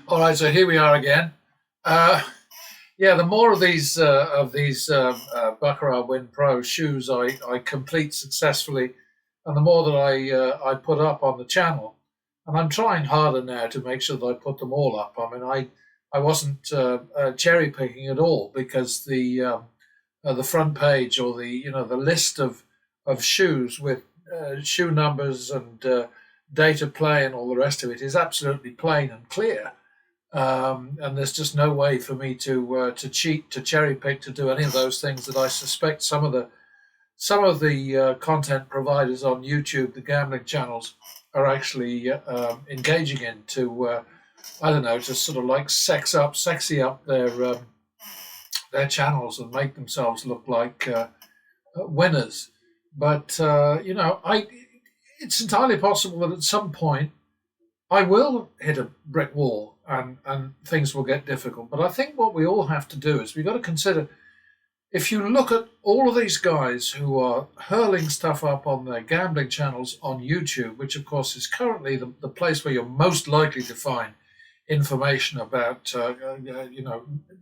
All right, so here we are again. Uh, yeah, the more of these Baccarat Win Pro shoes I complete successfully, and the more that I put up on the channel, and I'm trying harder now to make sure that I put them all up. I mean, I wasn't cherry picking at all because the front page or the list of shoes with shoe numbers and data play and all the rest of it is absolutely plain and clear. And there's just no way for me to cheat, to cherry pick, to do any of those things that I suspect some of the content providers on YouTube, the gambling channels, are actually engaging in to I don't know, to sort of like sexy up their channels and make themselves look like winners. But I it's entirely possible that at some point I will hit a brick wall and things will get difficult. But I think what we all have to do is we've got to consider, if you look at all of these guys who are hurling stuff up on their gambling channels on YouTube, which of course is currently the place where you're most likely to find information about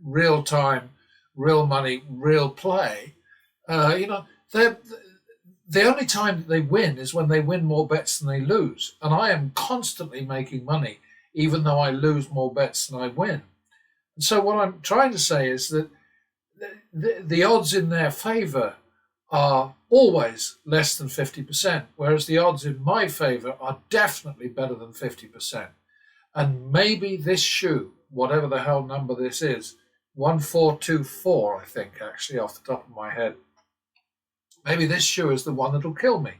real time, real money, real play. They're the only time that they win is when they win more bets than they lose. And I am constantly making money, even though I lose more bets than I win. And so what I'm trying to say is that the odds in their favor are always less than 50%, whereas the odds in my favor are definitely better than 50%. And maybe this shoe, whatever the hell number this is, 1424, I think, actually, off the top of my head, maybe this shoe is the one that'll kill me.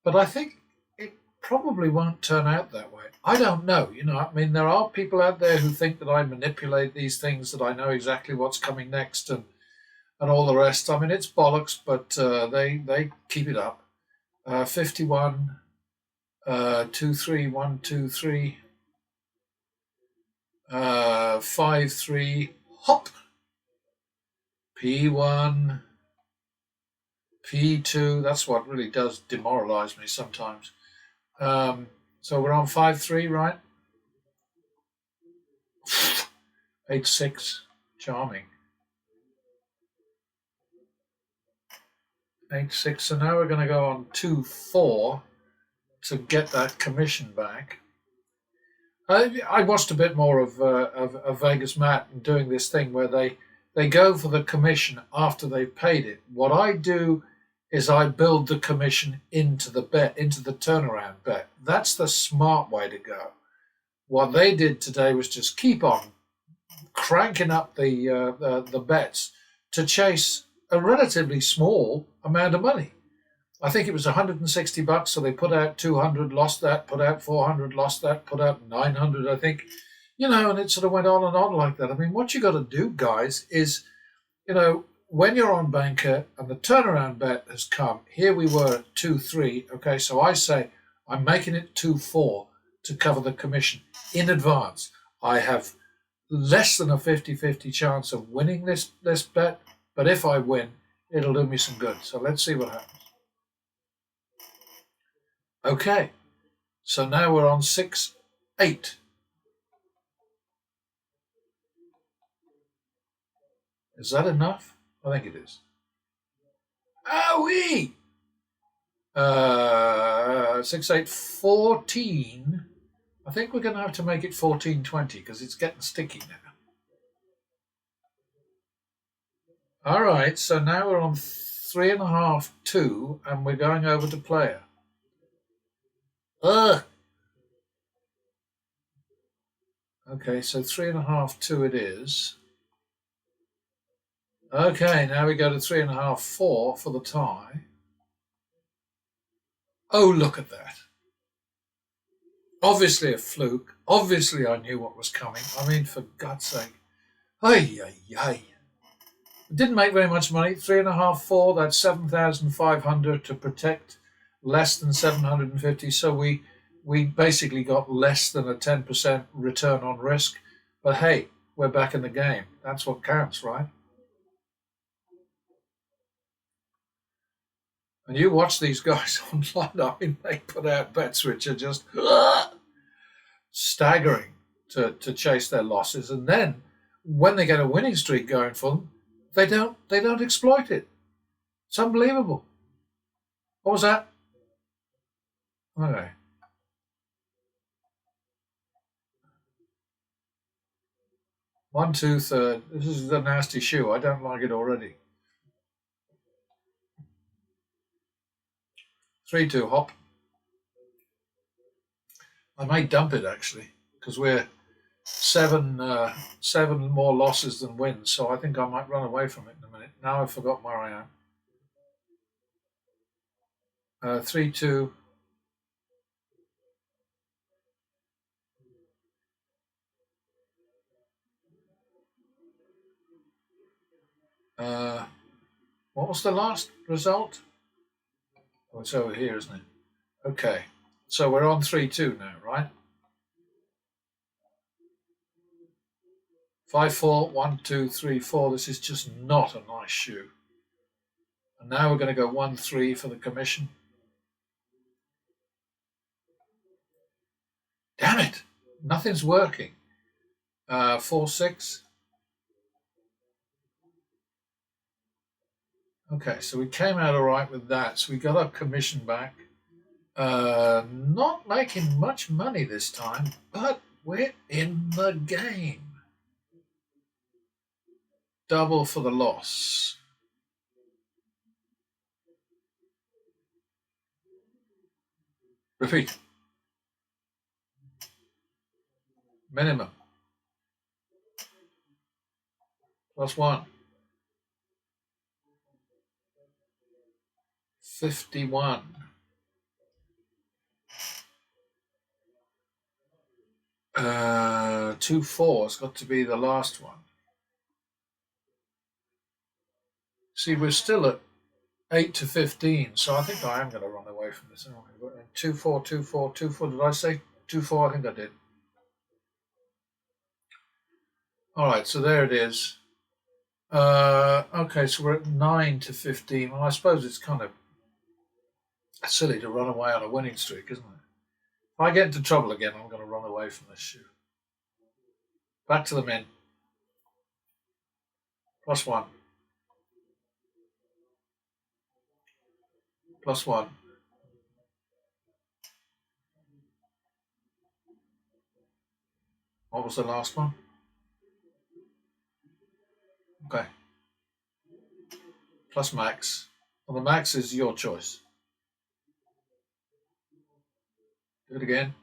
But I think it probably won't turn out that way. I don't know. I mean, there are people out there who think that I manipulate these things, that I know exactly what's coming next and all the rest. I mean, it's bollocks, but they keep it up. 51, 2 3 1 2 3, 5 3, hop, P1. P2, that's what really does demoralize me sometimes. So we're on 5-3, right? 8-6, charming. 8-6, so now we're going to go on 2-4 to get that commission back. I watched a bit more of Vegas Matt and doing this thing where they go for the commission after they've paid it. What I do is I build the commission into the bet, into the turnaround bet. That's the smart way to go. What they did today was just keep on cranking up the bets to chase a relatively small amount of money. I think it was $160, so they put out 200, lost that, put out 400, lost that, put out 900, I think. And it sort of went on and on like that. I mean, what you got to do, guys, is, when you're on banker and the turnaround bet has come, here we were at 2-3. Okay, so I say I'm making it 2-4 to cover the commission in advance. I have less than a 50-50 chance of winning this bet, but if I win, it'll do me some good. So let's see what happens. Okay, so now we're on 6-8. Is that enough? I think it is. Owie! 6, 8, 14. I think we're going to have to make it 14-20 because it's getting sticky now. All right, so now we're on 3.5, 2, and we're going over to player. Ugh! Okay, so 3.5, 2 it is. Okay, now we go to 3.5, 4 for the tie. Oh, look at that. Obviously a fluke. Obviously I knew what was coming. I mean, for God's sake. Ay, ay, ay. Didn't make very much money. 3.5, 4, that's 7,500 to protect less than 750. So we basically got less than a 10% return on risk. But hey, we're back in the game. That's what counts, right? And you watch these guys online, I mean, they put out bets which are just staggering to chase their losses, and then when they get a winning streak going for them, they don't exploit it. It's unbelievable. What was that? Okay. One, two, third. This is a nasty shoe. I don't like it already. 3-2 hop. I may dump it actually because we're seven more losses than wins. So I think I might run away from it in a minute. Now I've forgotten where I am. 3-2. What was the last result? Oh, it's over here, isn't it? Okay. So we're on 3-2 now, right? 5-4, 1, 2, 3, 4. This is just not a nice shoe. And now we're going to go 1-3 for the commission. Damn it! Nothing's working. 4-6. Okay, so we came out all right with that. So we got our commission back. Not making much money this time, but we're in the game. Double for the loss. Repeat. Minimum. +1. 51. 2-4 has got to be the last one. See, we're still at 8-15, so I think I am going to run away from this. 2-4, 2-4, 2-4. Did I say 2-4? I think I did. All right, so there it is. Okay, so we're at 9-15. Well, I suppose it's kind of silly to run away on a winning streak, isn't it? If I get into trouble again, I'm going to run away from this shoe. Back to the min. +1. +1. What was the last one? Okay. Plus max. Well, the max is your choice. Do it again.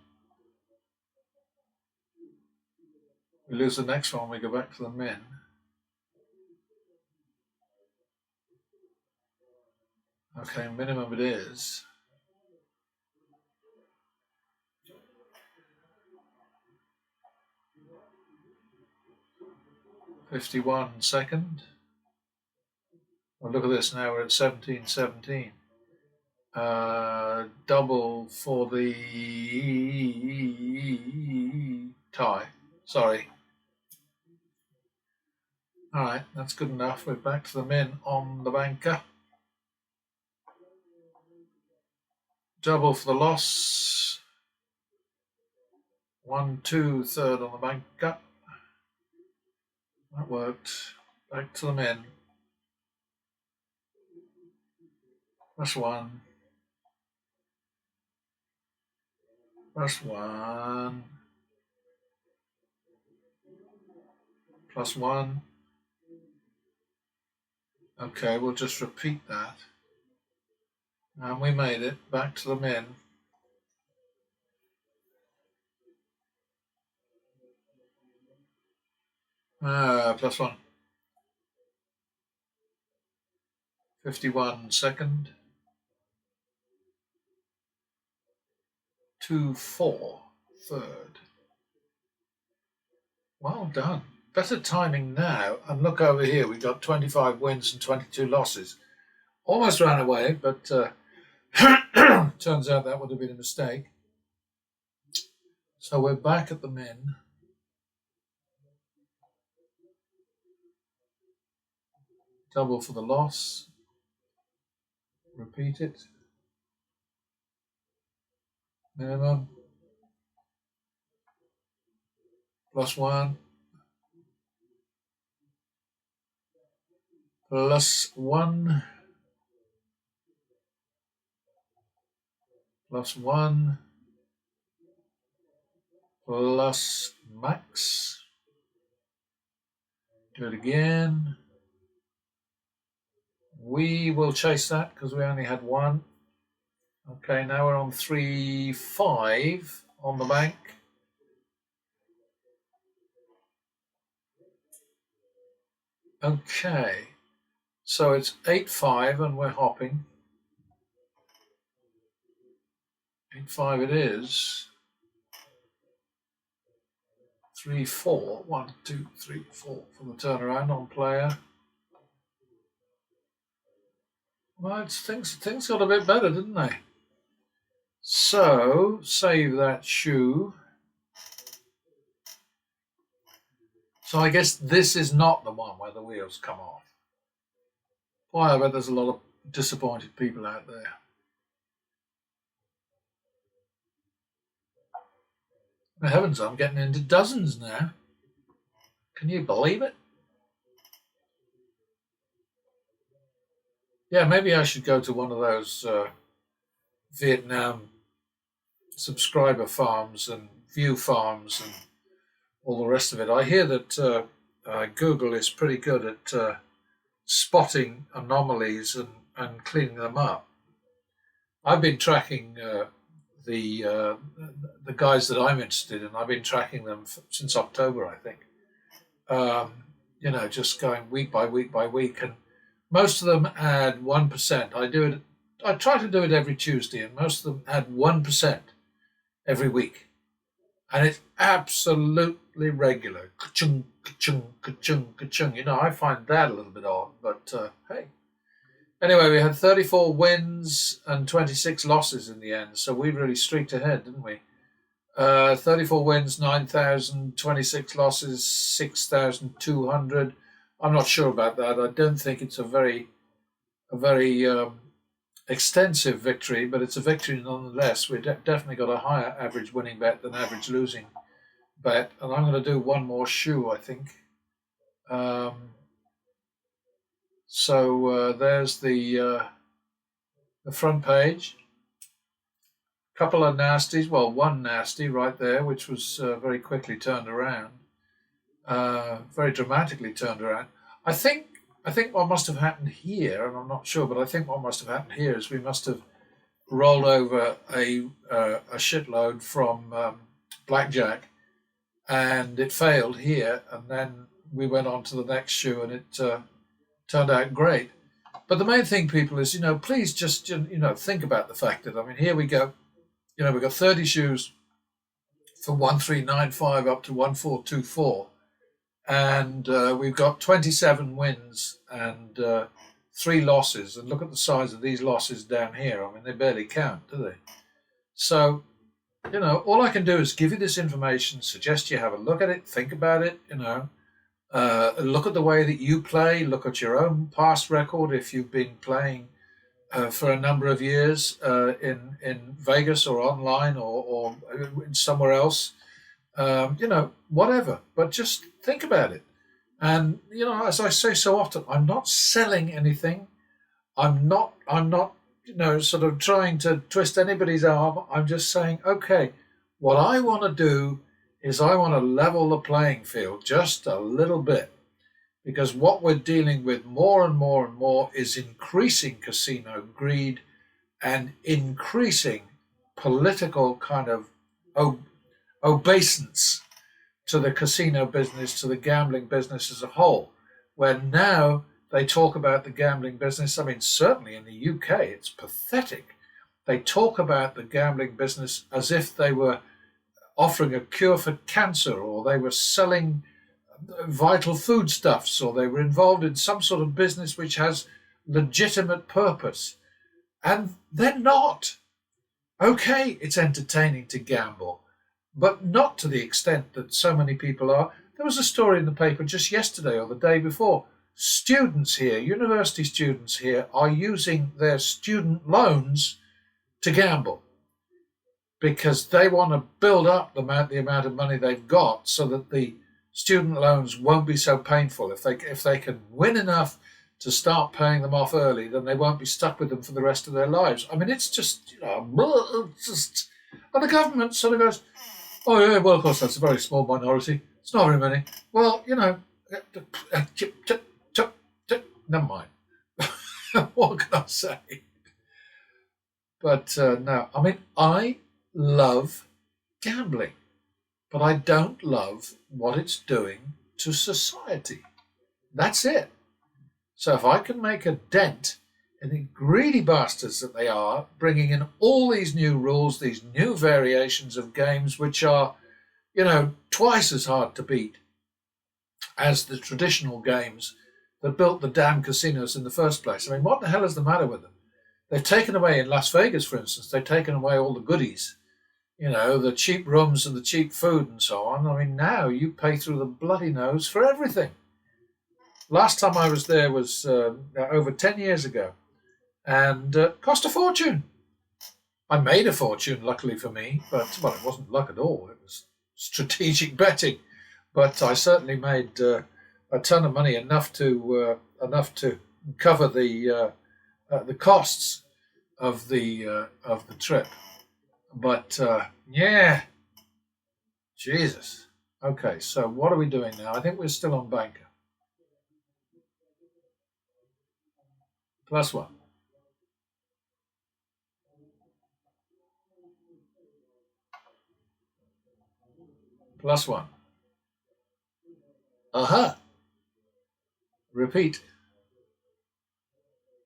We lose the next one, we go back to the min. Okay, minimum it is. $51 second. Well, look at this now, we're at 17-17. Double for the tie. Sorry. All right, that's good enough. We're back to the min on the banker. Double for the loss. 1, 2, third on the banker. That worked. Back to the min. +1. +1. +1. Okay, we'll just repeat that. And we made it. Back to the min. +1. 51 second. 2-4 third. Well done. Better timing now. And look over here. We've got 25 wins and 22 losses. Almost ran away, but turns out that would have been a mistake. So we're back at the min. Double for the loss. Repeat it. Minimum. plus 1, plus 1, plus 1, plus max. Do it again. We will chase that because we only had 1. Okay, now we're on 3-5 on the bank. Okay, so it's 8-5 and we're hopping. 8-5 it is. 3-4. 1, 2, 3, 4 for the turnaround on player. Well, things got a bit better, didn't they? So save that shoe. So I guess this is not the one where the wheels come off. Boy, I bet there's a lot of disappointed people out there. Heavens, I'm getting into dozens now. Can you believe it? Yeah, maybe I should go to one of those Vietnam subscriber farms and view farms and all the rest of it. I hear that Google is pretty good at spotting anomalies and cleaning them up. I've been tracking the guys that I'm interested in. I've been tracking them since October, I think. Just going week by week by week, and most of them add 1%. I try to do it every Tuesday, and most of them add 1% every week, and it's absolutely regular. Ka-chung, ka-chung, ka-chung, ka-chung. I find that a little bit odd, but hey. Anyway, we had 34 wins and 26 losses in the end, so we really streaked ahead, didn't we? 34 wins, 9,000, 26 losses, 6,200. I'm not sure about that. I don't think it's a very extensive victory, but it's a victory nonetheless. We've definitely got a higher average winning bet than average losing bet. And I'm going to do one more shoe, I think. So there's the front page. Couple of nasties, well, one nasty right there, which was very quickly turned around, very dramatically turned around. I think what must have happened here, and I'm not sure, but I think what must have happened here is we must have rolled over a shitload from blackjack, and it failed here, and then we went on to the next shoe, and it turned out great. But the main thing, people, is please just think about the fact that here we go. We've got 30 shoes from 1395 up to 1424, and we've got 27 wins and 3 losses. And look at the size of these losses down here. They barely count, do they? So, all I can do is give you this information, suggest you have a look at it, think about it, look at the way that you play, look at your own past record if you've been playing for a number of years in Vegas or online or somewhere else, whatever. But just think about it. And as I say so often, I'm not selling anything. I'm not sort of trying to twist anybody's arm. I'm just saying, okay, what I want to do is I want to level the playing field just a little bit. Because what we're dealing with more and more and more is increasing casino greed and increasing political kind of obeisance to the casino business, to the gambling business as a whole, where now they talk about the gambling business. Certainly in the UK, it's pathetic. They talk about the gambling business as if they were offering a cure for cancer, or they were selling vital foodstuffs, or they were involved in some sort of business which has legitimate purpose. And they're not. Okay, it's entertaining to gamble, but not to the extent that so many people are. There was a story in the paper just yesterday or the day before. Students here, university students here, are using their student loans to gamble. because they want to build up the amount of money they've got so that the student loans won't be so painful. If they can win enough to start paying them off early, then they won't be stuck with them for the rest of their lives. I mean, it's just, it's just, and the government sort of goes, oh yeah, well, of course that's a very small minority. It's not very many. Well, never mind. What can I say? But no, I mean, I love gambling, but I don't love what it's doing to society. That's it. So if I can make a dent in the greedy bastards that they are, bringing in all these new rules, these new variations of games, which are, twice as hard to beat as the traditional games that built the damn casinos in the first place. I mean, what the hell is the matter with them? They've taken away, in Las Vegas, for instance, they've taken away all the goodies, the cheap rooms and the cheap food and so on. I mean, now you pay through the bloody nose for everything. Last time I was there was over 10 years ago, and cost a fortune. I made a fortune, luckily for me, but, well, it wasn't luck at all. It was strategic betting. But I certainly made a ton of money, enough to cover the costs of the trip. But yeah, Jesus. Okay, so what are we doing now? I think we're still on banker. +1. +1. Aha. Repeat.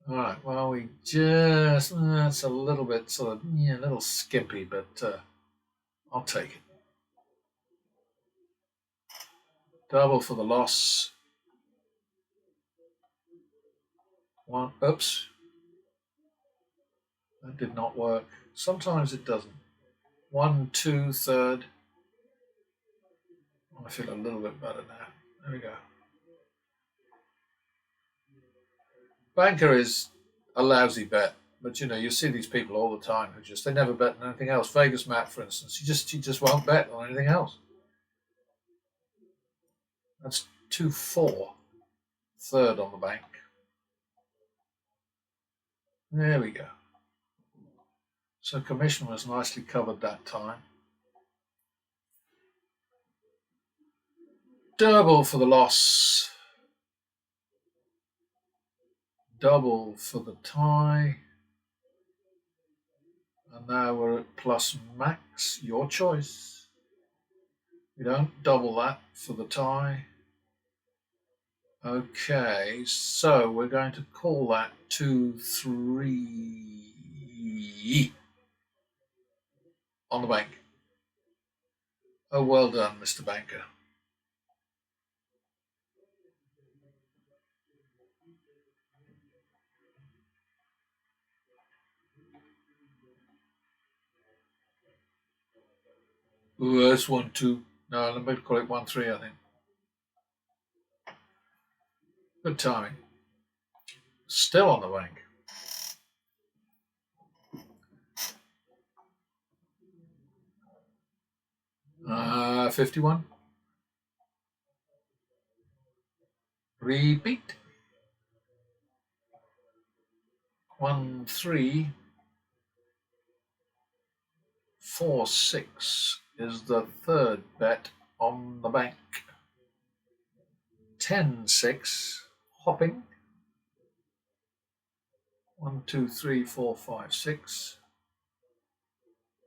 All right. Well, we just that's a little bit sort of a little skimpy, but I'll take it. Double for the loss. One. Oops. That did not work. Sometimes it doesn't. 1, 2, third. I feel a little bit better now. There we go. Banker is a lousy bet, but you see these people all the time who they never bet on anything else. Vegas Matt, for instance, he just won't bet on anything else. That's 2-4, third on the bank. There we go. So commission was nicely covered that time. Double for the loss. Double for the tie. And now we're at plus max, your choice. We don't double that for the tie. Okay, so we're going to call that 2-3 on the bank. Oh, well done, Mr. Banker. Ooh, that's 1-2. No, let me call it 1-3, I think. Good timing. Still on the bank. Uh, 51. Repeat. 1-3. 4-6 is the third bet on the bank. 10-6, hopping. 1, 2, 3, 4, 5, 6.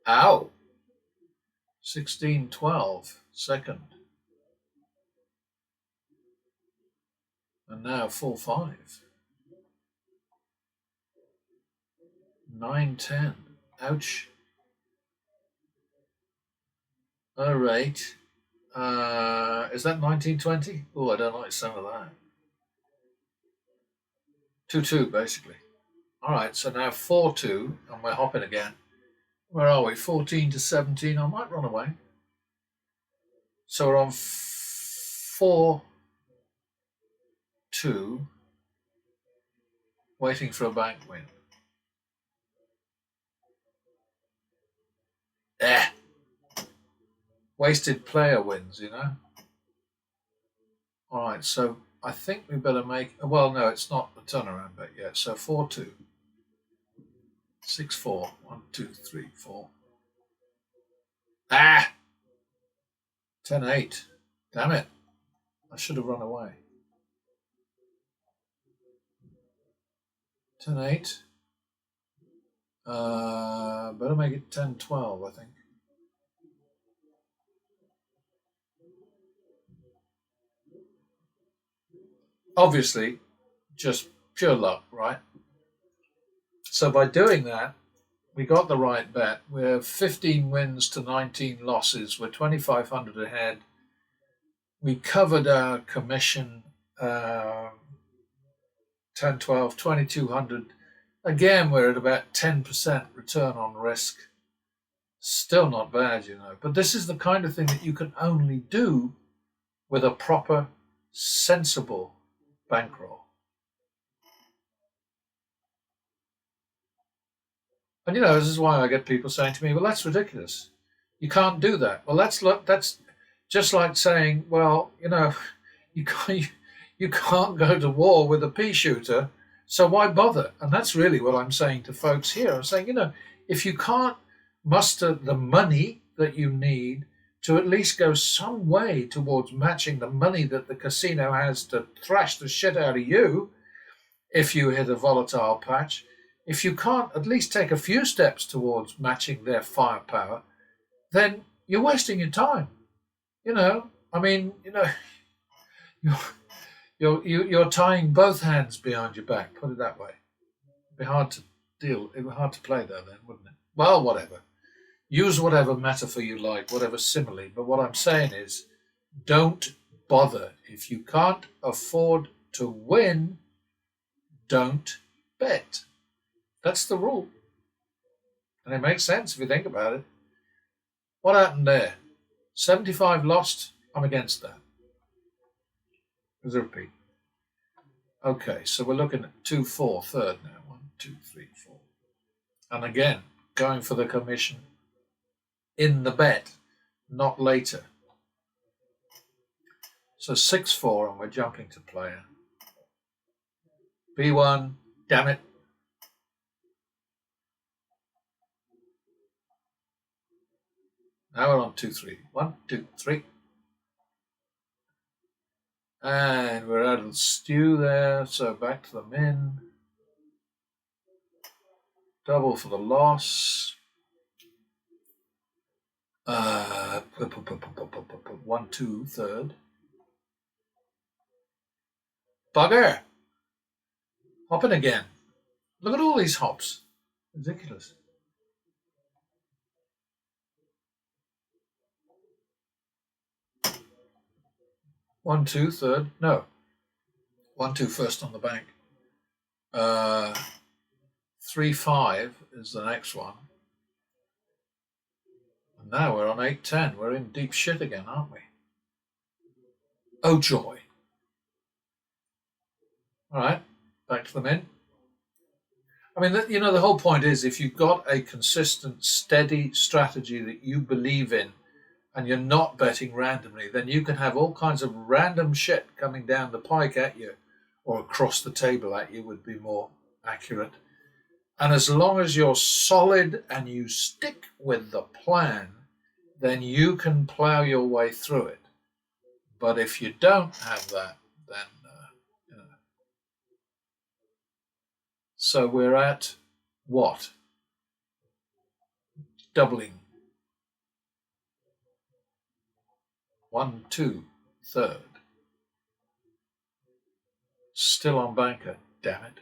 Ow! 16-12, second. And now 4-5. 9-10. Ouch. All right. Is that 1920? Oh, I don't like the sound of that. 2-2, basically. All right, so now 4-2, and we're hopping again. Where are we? 14-17. I might run away. So we're on 4-2, waiting for a bank win. Eh, wasted player wins, All right, so I think we better make. Well, no, it's not the turnaround bet yet. So 4-2, 6-4, 1, 2, 3, 4. 10-8. Damn it! I should have run away. 10-8. Better make it 10-12, I think. Obviously, just pure luck, right? So by doing that, we got the right bet. We're 15 wins to 19 losses. We're 2,500 ahead. We covered our commission, 10, 12, 2,200. Again, we're at about 10% return on risk. Still not bad, But this is the kind of thing that you can only do with a proper, sensible bankroll. And this is why I get people saying to me, "Well, that's ridiculous. You can't do that." Well, that's just like saying, "Well, you can't go to war with a pea shooter, so why bother?" And that's really what I'm saying to folks here. I'm saying, if you can't muster the money that you need to at least go some way towards matching the money that the casino has to thrash the shit out of you if you hit a volatile patch, if you can't at least take a few steps towards matching their firepower, then you're wasting your time. I mean, you're tying both hands behind your back. Put it that way. It'd be hard to deal. It'd be hard to play there then, wouldn't it? Well, whatever. Use whatever metaphor you like, whatever simile. But what I'm saying is, don't bother. If you can't afford to win, don't bet. That's the rule. And it makes sense if you think about it. What happened there? 75 lost. I'm against that. There's a repeat. Okay, so we're looking at 2-4, third now. 1, 2, 3, 4. And again, going for the commission in the bet, not later. So 6-4, and we're jumping to player. B1, damn it. Now we're on 2-3. 1, 2, 3. And we're out of the stew there, so back to the min. Double for the loss. 1, 2, third. Bugger! Hopping again. Look at all these hops. Ridiculous. One, two, third. No. 1, 2 first on the bank. 3-5 is the next one. And now we're on 8-10. We're in deep shit again, aren't we? Oh joy. All right, back to the min. I mean, the whole point is if you've got a consistent, steady strategy that you believe in and you're not betting randomly, then you can have all kinds of random shit coming down the pike at you, or across the table at you would be more accurate. And as long as you're solid and you stick with the plan, then you can plow your way through it. But if you don't have that, then, So we're at what? Doubling. 1, 2, third. Still on banker, damn it.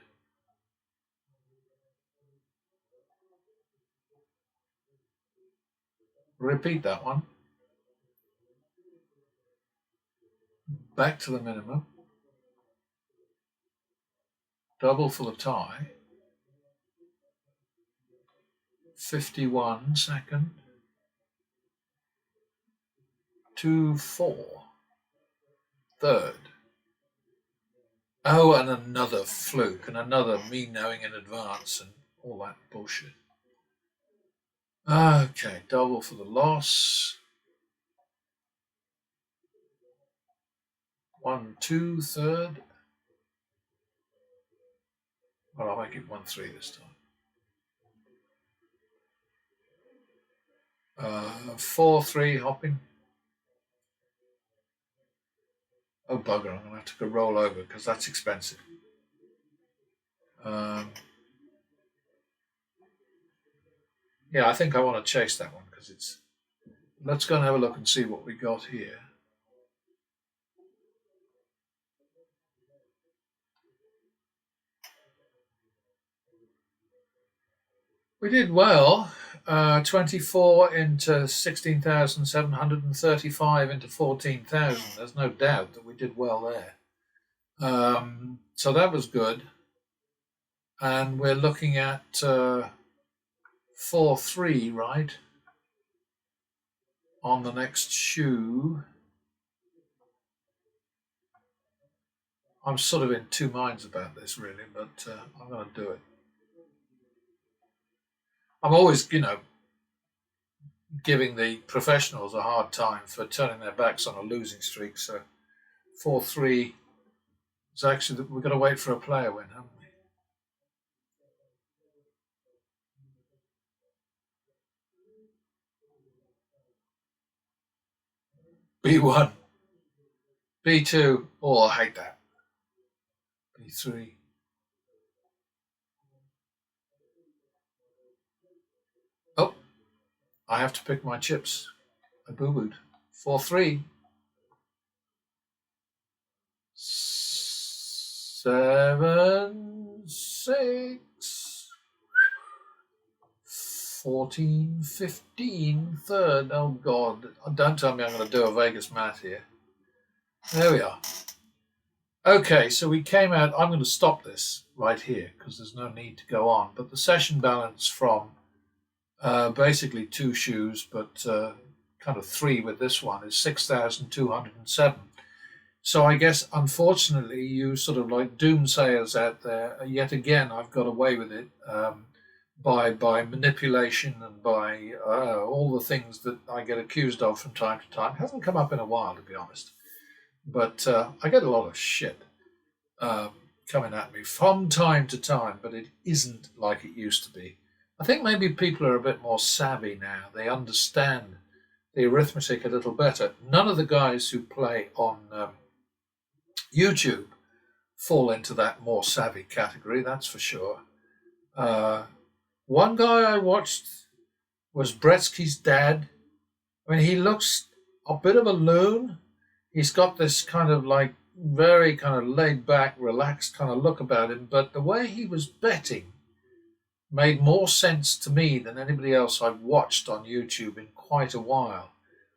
Repeat that one. Back to the minimum. Double for the tie. 51 second. 2-4. Third. Oh, and another fluke, and another me knowing in advance, and all that bullshit. Okay, double for the loss. 1, 2, third. Well, I'll make it 1, 3 this time. 4, 3 hopping. Oh, bugger, I'm going to have to go roll over because that's expensive. Um, yeah, I think I want to chase that one because it's. Let's go and have a look and see what we got here. We did well. 24 into 16,735 into 14,000. There's no doubt that we did well there. So that was good. And we're looking at 4, 3, right? On the next shoe. I'm sort of in two minds about this, really, but I'm going to do it. I'm always, giving the professionals a hard time for turning their backs on a losing streak. So 4, 3 is actually, we've got to wait for a player win, haven't we? B1, B2. Oh, I hate that. B3. Oh, I have to pick my chips. I boo-booed. 4, 3. 7, 6. 14, 15, third. Oh, God. Don't tell me I'm going to do a Vegas math here. There we are. Okay, so we came out. I'm going to stop this right here because there's no need to go on. But the session balance from basically 2 shoes, but kind of 3 with this one, is 6,207. So I guess, unfortunately, you sort of like doomsayers out there, yet again, I've got away with it by manipulation and by all the things that I get accused of from time to time. It hasn't come up in a while, to be honest. But I get a lot of shit coming at me from time to time, but it isn't like it used to be. I think maybe people are a bit more savvy now. They understand the arithmetic a little better. None of the guys who play on YouTube fall into that more savvy category, that's for sure. One guy I watched was Bretsky's dad. I mean, he looks a bit of a loon. He's got this kind of like very kind of laid back, relaxed kind of look about him, but the way he was betting made more sense to me than anybody else I've watched on YouTube in quite a while.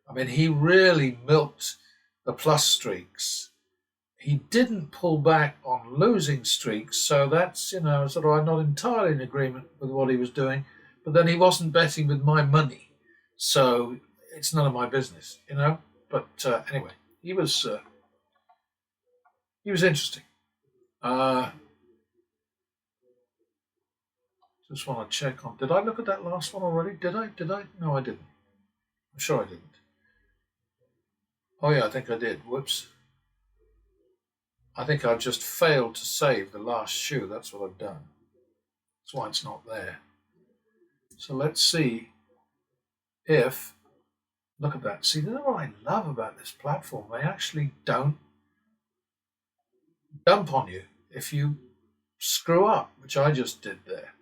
I mean, he really milked the plus streaks. He didn't pull back on losing streaks, so that's, sort of, I'm not entirely in agreement with what he was doing, but then he wasn't betting with my money, so it's none of my business, But anyway, he was interesting. Just want to check on. Did I look at that last one already? Did I? Did I? No, I didn't. I'm sure I didn't. Oh yeah, I think I did. Whoops. I think I've just failed to save the last shoe. That's what I've done. That's why it's not there. So let's see if. Look at that. See, that's what I love about this platform. They actually don't dump on you if you screw up, which I just did there.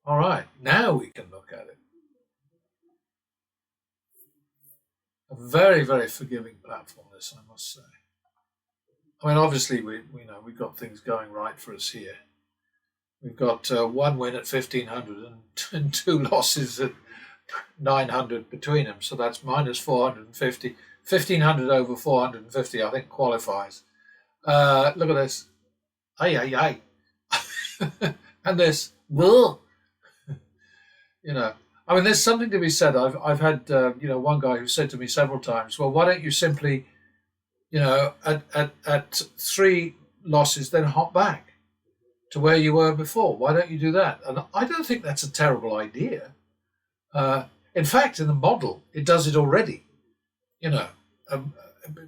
All right, now we can look at it. A very, very forgiving platform, this, I must say. I mean, obviously, we've got things going right for us here. We've got one win at 1,500 and 2 losses at 900 between them. So that's minus 450. 1,500 over 450, I think, qualifies. Look at this. Ay, ay, ay. And this. I mean, there's something to be said. I've had one guy who said to me several times, well, why don't you simply, at 3 losses, then hop back? to where you were before. Why don't you do that? And I don't think that's a terrible idea. In fact, in the model, it does it already, you know, um,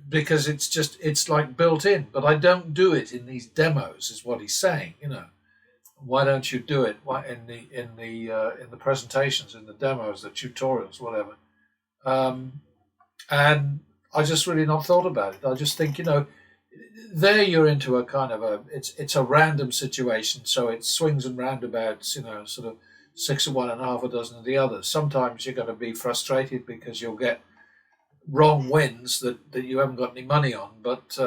because it's like built in. But I don't do it in these demos, is what he's saying, you know. Why don't you do it in the presentations, in the demos, the tutorials, whatever? And I just really not thought about it. I just think, you know, there you're into a kind of it's a random situation, so it swings and roundabouts, you know, sort of six of one and half a dozen of the other. Sometimes you're going to be frustrated because you'll get wrong wins that you haven't got any money on, but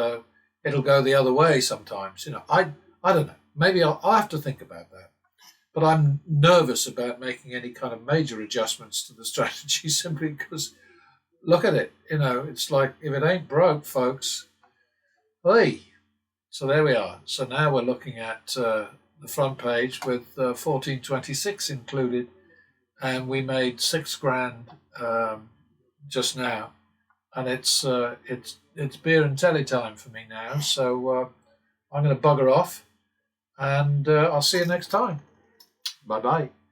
it'll go the other way sometimes. You know, I don't know. Maybe I'll have to think about that. But I'm nervous about making any kind of major adjustments to the strategy simply because look at it. You know, it's like if it ain't broke, folks. Hey. So there we are. So now we're looking at the front page with 1426 included, and we made £6,000 just now, and it's beer and telly time for me now. So I'm going to bugger off, and I'll see you next time. Bye bye.